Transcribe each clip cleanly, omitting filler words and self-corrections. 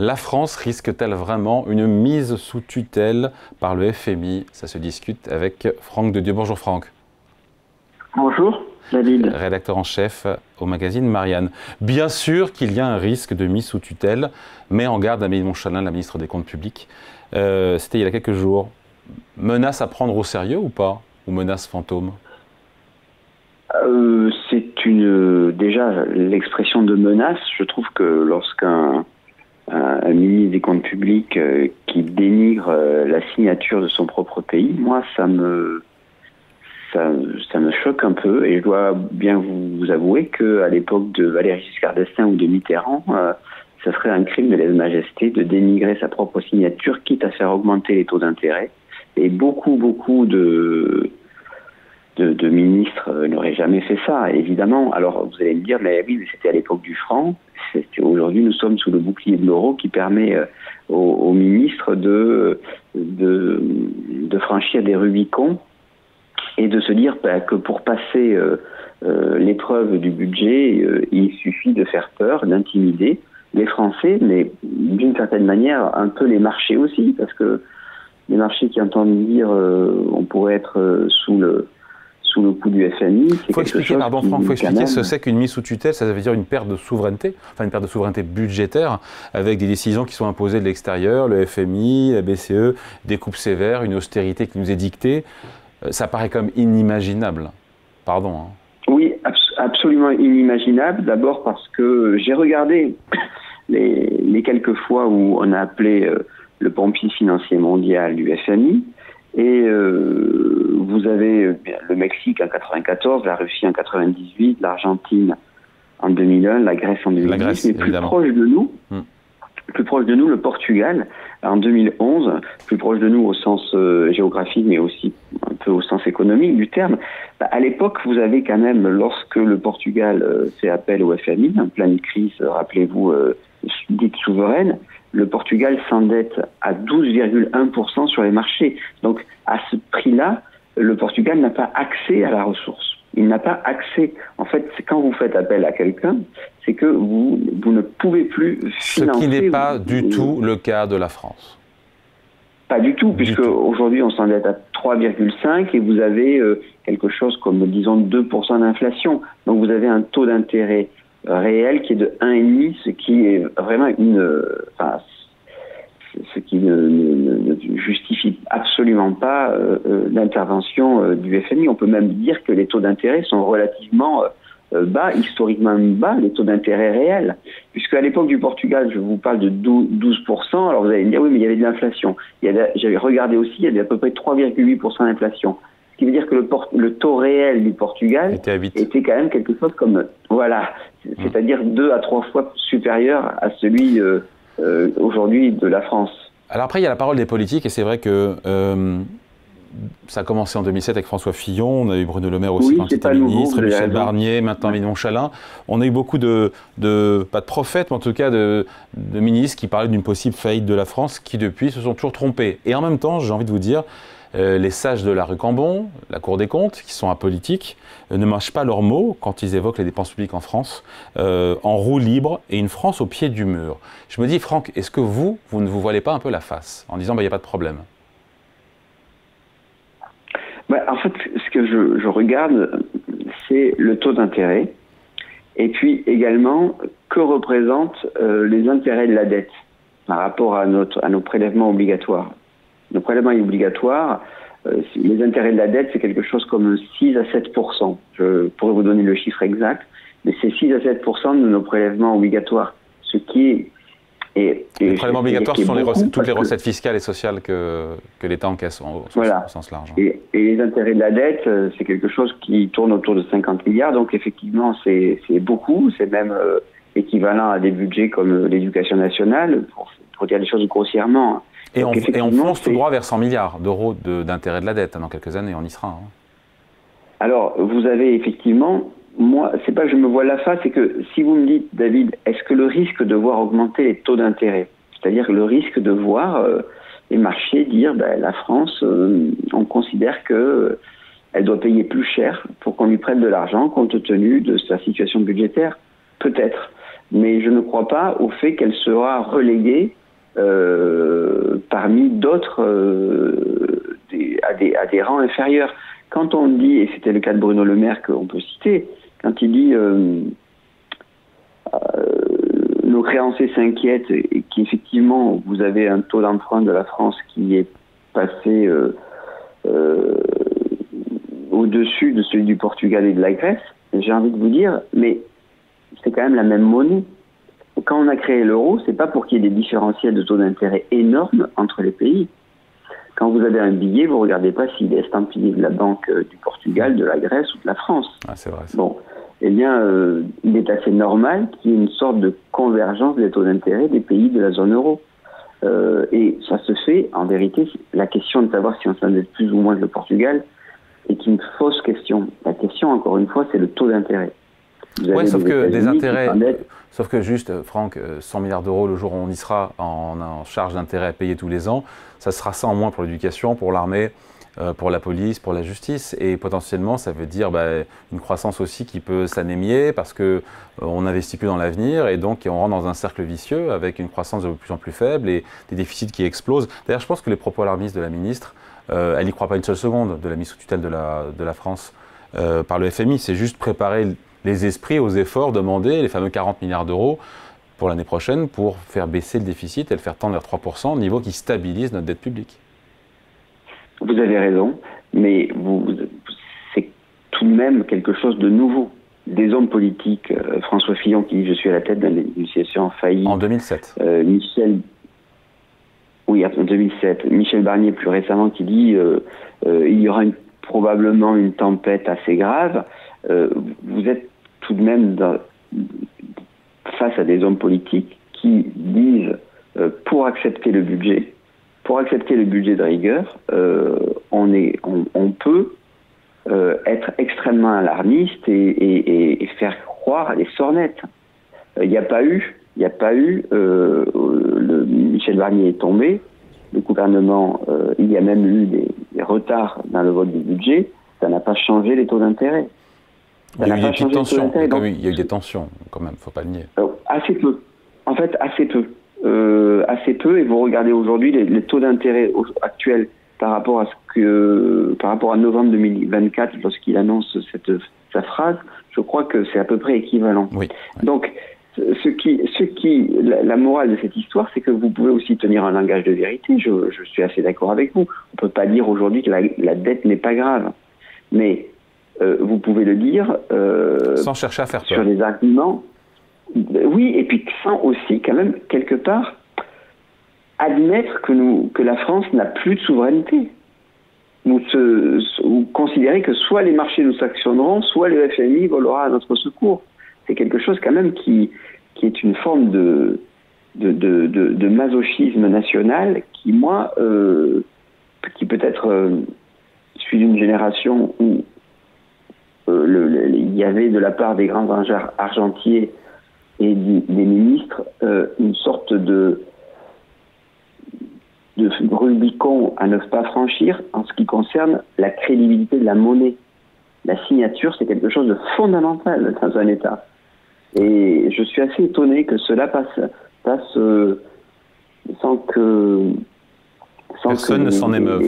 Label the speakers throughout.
Speaker 1: La France risque-t-elle vraiment une mise sous tutelle par le FMI? Ça se discute avec Franck Dedieu. Bonjour Franck.
Speaker 2: Bonjour David.
Speaker 1: Rédacteur en chef au magazine Marianne. Bien sûr qu'il y a un risque de mise sous tutelle, mais en garde Amélie de Montchalin, la ministre des Comptes publics. C'était il y a quelques jours. Menace à prendre au sérieux ou pas? Ou menace fantôme?
Speaker 2: C'est déjà l'expression de menace. Je trouve que lorsqu'un ministre des Comptes publics qui dénigre la signature de son propre pays, moi ça me choque un peu, et je dois bien vous avouer qu'à l'époque de Valéry Giscard d'Estaing ou de Mitterrand, ça serait un crime de lèse-majesté de dénigrer sa propre signature, quitte à faire augmenter les taux d'intérêt. Et beaucoup de ministres n'auraient jamais fait ça, évidemment. Alors vous allez me dire, mais oui, mais c'était à l'époque du franc. Aujourd'hui, nous sommes sous le bouclier de l'euro qui permet aux ministres de franchir des Rubicons et de se dire que pour passer l'épreuve du budget, il suffit de faire peur, d'intimider les Français, mais d'une certaine manière un peu les marchés aussi, parce que les marchés qui entendent dire on pourrait être sous le coup du FMI.
Speaker 1: Il faut expliquer, pardon Franck, il faut expliquer ce que c'est qu'une mise sous tutelle. Ça veut dire une perte de souveraineté, enfin une perte de souveraineté budgétaire, avec des décisions qui sont imposées de l'extérieur, le FMI, la BCE, des coupes sévères, une austérité qui nous est dictée. Ça paraît comme inimaginable. Pardon. Hein.
Speaker 2: Oui, absolument inimaginable. D'abord parce que j'ai regardé les quelques fois où on a appelé le pompier financier mondial du FMI. Et vous avez le Mexique en 1994, la Russie en 1998, l'Argentine en 2001, la Grèce en 2010. La Grèce, mais plus proche de nous, le Portugal en 2011, plus proche de nous au sens géographique, mais aussi un peu au sens économique du terme. À l'époque, vous avez quand même, lorsque le Portugal fait appel au FMI, en pleine crise, rappelez-vous, dite souveraine, le Portugal s'endette à 12,1% sur les marchés. Donc, à ce prix-là, le Portugal n'a pas accès à la ressource. Il n'a pas accès. En fait, quand vous faites appel à quelqu'un, c'est que vous ne pouvez plus financer.
Speaker 1: Ce qui n'est pas du tout le cas de la France.
Speaker 2: Pas du tout, puisque aujourd'hui, on s'endette à 3,5 et vous avez quelque chose comme, disons, 2% d'inflation. Donc, vous avez un taux d'intérêt réel qui est de 1,5, ce qui est vraiment ce qui ne justifie absolument pas l'intervention du FMI. On peut même dire que les taux d'intérêt sont relativement bas, historiquement bas, les taux d'intérêt réels. Puisque à l'époque du Portugal, je vous parle de 12%, alors vous allez me dire, oui, mais il y avait de l'inflation. J'avais regardé aussi, il y avait à peu près 3,8% d'inflation. Ce qui veut dire que le taux réel du Portugal était quand même quelque chose comme, voilà, c'est-à-dire 2 à 3 fois supérieur à celui aujourd'hui de la France.
Speaker 1: Alors après, il y a la parole des politiques, et c'est vrai que ça a commencé en 2007 avec François Fillon, on a eu Bruno Le Maire aussi quand il était ministre, Michel Barnier, maintenant Amélie de Montchalin. On a eu beaucoup pas de prophètes, mais en tout cas de ministres qui parlaient d'une possible faillite de la France, qui depuis se sont toujours trompés. Et en même temps, j'ai envie de vous dire, les sages de la rue Cambon, la Cour des comptes, qui sont apolitiques, ne mâchent pas leurs mots quand ils évoquent les dépenses publiques en France, en roue libre et une France au pied du mur. Je me dis, Franck, est-ce que vous ne vous voilez pas un peu la face en disant, il n'y a pas de problème?
Speaker 2: En fait, ce que je regarde, c'est le taux d'intérêt, et puis également, que représentent les intérêts de la dette par rapport à nos prélèvements obligatoires. Nos prélèvements obligatoires, les intérêts de la dette, c'est quelque chose comme 6 à 7%. Je pourrais vous donner le chiffre exact, mais c'est 6 à 7% de nos prélèvements obligatoires. Ce qui est...
Speaker 1: les prélèvements obligatoires sont toutes les recettes fiscales et sociales que l'État encaisse au sens large.
Speaker 2: Et les intérêts de la dette, c'est quelque chose qui tourne autour de 50 milliards. Donc effectivement, c'est beaucoup. C'est même équivalent à des budgets comme l'éducation nationale, pour dire les choses grossièrement.
Speaker 1: Et on fonce tout droit vers 100 milliards d'euros d'intérêt de la dette. Dans quelques années, on y sera. Hein.
Speaker 2: Alors, vous avez effectivement... Moi, c'est pas que je me voile la face, c'est que si vous me dites, David, est-ce que le risque de voir augmenter les taux d'intérêt, c'est-à-dire le risque de voir les marchés dire, la France, on considère que elle doit payer plus cher pour qu'on lui prête de l'argent compte tenu de sa situation budgétaire, peut-être. mais je ne crois pas au fait qu'elle sera reléguée parmi d'autres à des rangs inférieurs. Quand on dit, et c'était le cas de Bruno Le Maire qu'on peut citer, quand il dit nos créanciers s'inquiètent et qu'effectivement vous avez un taux d'emprunt de la France qui est passé au-dessus de celui du Portugal et de la Grèce, j'ai envie de vous dire, mais c'est quand même la même monnaie. Quand on a créé l'euro, c'est pas pour qu'il y ait des différentiels de taux d'intérêt énormes entre les pays. Quand vous avez un billet, vous regardez pas s'il est estampillé de la Banque du Portugal, de la Grèce ou de la France.
Speaker 1: Ah, c'est vrai.
Speaker 2: Bon, eh bien, il est assez normal qu'il y ait une sorte de convergence des taux d'intérêt des pays de la zone euro. Et ça se fait, en vérité, la question de savoir si on s'endette plus ou moins que le Portugal est une fausse question. La question, encore une fois, c'est le taux d'intérêt.
Speaker 1: Oui, sauf que des intérêts, sauf que juste, Franck, 100 milliards d'euros le jour où on y sera en charge d'intérêts à payer tous les ans, ça sera ça en moins pour l'éducation, pour l'armée, pour la police, pour la justice, et potentiellement ça veut dire une croissance aussi qui peut s'anémier parce que on n'investit plus dans l'avenir et donc on rentre dans un cercle vicieux avec une croissance de plus en plus faible et des déficits qui explosent. D'ailleurs, je pense que les propos alarmistes de la ministre, elle n'y croit pas une seule seconde de la mise sous tutelle de la France par le FMI, c'est juste préparer les esprits aux efforts demandés, les fameux 40 milliards d'euros pour l'année prochaine, pour faire baisser le déficit et le faire tendre vers 3%, niveau qui stabilise notre dette publique.
Speaker 2: Vous avez raison, mais c'est tout de même quelque chose de nouveau. Des hommes politiques, François Fillon qui dit « je suis à la tête d'une négociation faillie ».
Speaker 1: En 2007.
Speaker 2: Oui, en 2007. Michel Barnier, plus récemment, qui dit il y aura probablement une tempête assez grave. Vous êtes tout de même face à des hommes politiques qui disent pour accepter le budget de rigueur, on peut être extrêmement alarmiste et faire croire à des sornettes. Il n'y a pas eu, Michel Barnier est tombé, le gouvernement, il y a même eu des retards dans le vote du budget, ça n'a pas changé les taux d'intérêt.
Speaker 1: Il y a eu des petites tensions, il y a eu des tensions quand même, il ne faut pas le nier.
Speaker 2: Assez peu, en fait assez peu. Et vous regardez aujourd'hui les taux d'intérêt actuels par rapport à novembre 2024 lorsqu'il annonce sa phrase, je crois que c'est à peu près équivalent.
Speaker 1: Oui.
Speaker 2: Donc la morale de cette histoire, c'est que vous pouvez aussi tenir un langage de vérité. Je suis assez d'accord avec vous. On ne peut pas dire aujourd'hui que la dette n'est pas grave, mais vous pouvez le dire
Speaker 1: sans chercher à faire peur.
Speaker 2: Sur des arguments. Oui, et puis sans aussi, quand même, quelque part, admettre que la France n'a plus de souveraineté. Ou considérer que soit les marchés nous sanctionneront, soit le FMI volera à notre secours. C'est quelque chose quand même qui est une forme de masochisme national qui, moi, qui peut-être suis d'une génération où il y avait de la part des grands argentiers et des ministres une sorte de Rubicon à ne pas franchir en ce qui concerne la crédibilité de la monnaie. La signature, c'est quelque chose de fondamental dans un État. Et je suis assez étonné que cela passe sans que...
Speaker 1: Personne ne s'en émeuve.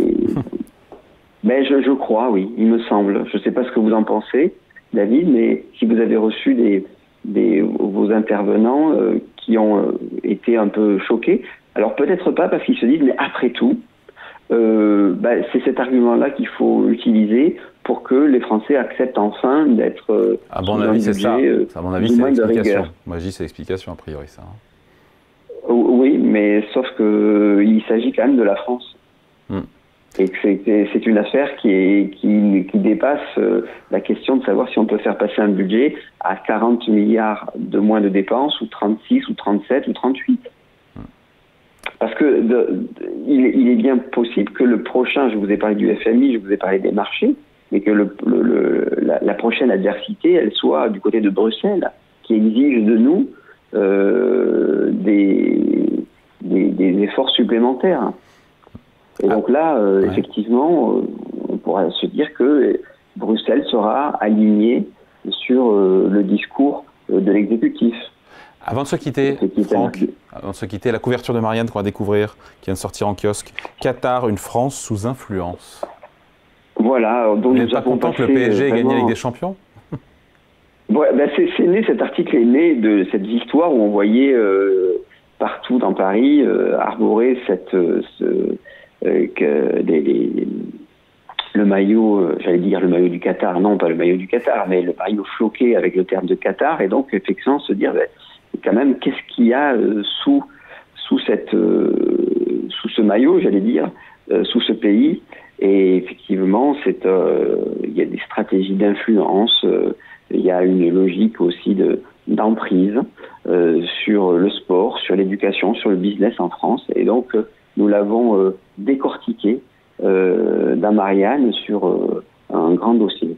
Speaker 2: Ben, je crois, oui, il me semble. Je ne sais pas ce que vous en pensez, David, mais si vous avez reçu vos intervenants qui ont été un peu choqués, alors peut-être pas parce qu'ils se disent, mais après tout, c'est cet argument-là qu'il faut utiliser pour que les Français acceptent enfin d'être...
Speaker 1: à mon avis, c'est ça. À mon avis, c'est l'explication. Moi, je dis c'est l'explication, a priori, ça.
Speaker 2: Oui, mais sauf qu'il s'agit quand même de la France. Et que c'est une affaire qui dépasse la question de savoir si on peut faire passer un budget à 40 milliards de moins de dépenses, ou 36, ou 37, ou 38. Parce que il est bien possible que le prochain, je vous ai parlé du FMI, je vous ai parlé des marchés, mais que la prochaine adversité, elle soit du côté de Bruxelles, qui exige de nous des efforts supplémentaires. Et donc là, effectivement, on pourrait se dire que Bruxelles sera alignée sur le discours de l'exécutif.
Speaker 1: Avant de se quitter, Franck, avant de se quitter, la couverture de Marianne qu'on va découvrir, qui vient de sortir en kiosque. Qatar, une France sous influence.
Speaker 2: Voilà.
Speaker 1: Vous n'êtes pas content que le PSG ait gagné la Ligue des Champions?
Speaker 2: Ouais, ben cet article est né de cette histoire où on voyait partout dans Paris arborer le maillot, j'allais dire le maillot du Qatar, non pas le maillot du Qatar, mais le maillot floqué avec le terme de Qatar, et donc effectivement se dire quand même qu'est-ce qu'il y a sous ce maillot, j'allais dire, sous ce pays, et effectivement il y a des stratégies d'influence, il y a une logique aussi d'emprise sur le sport, sur l'éducation, sur le business en France, et donc nous l'avons décortiqué dans Marianne sur un grand dossier.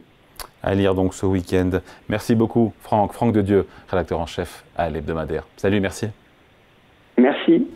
Speaker 1: À lire donc ce week-end. Merci beaucoup Franck. Franck Dedieu, rédacteur en chef à l'Hebdomadaire. Salut, merci.
Speaker 2: Merci.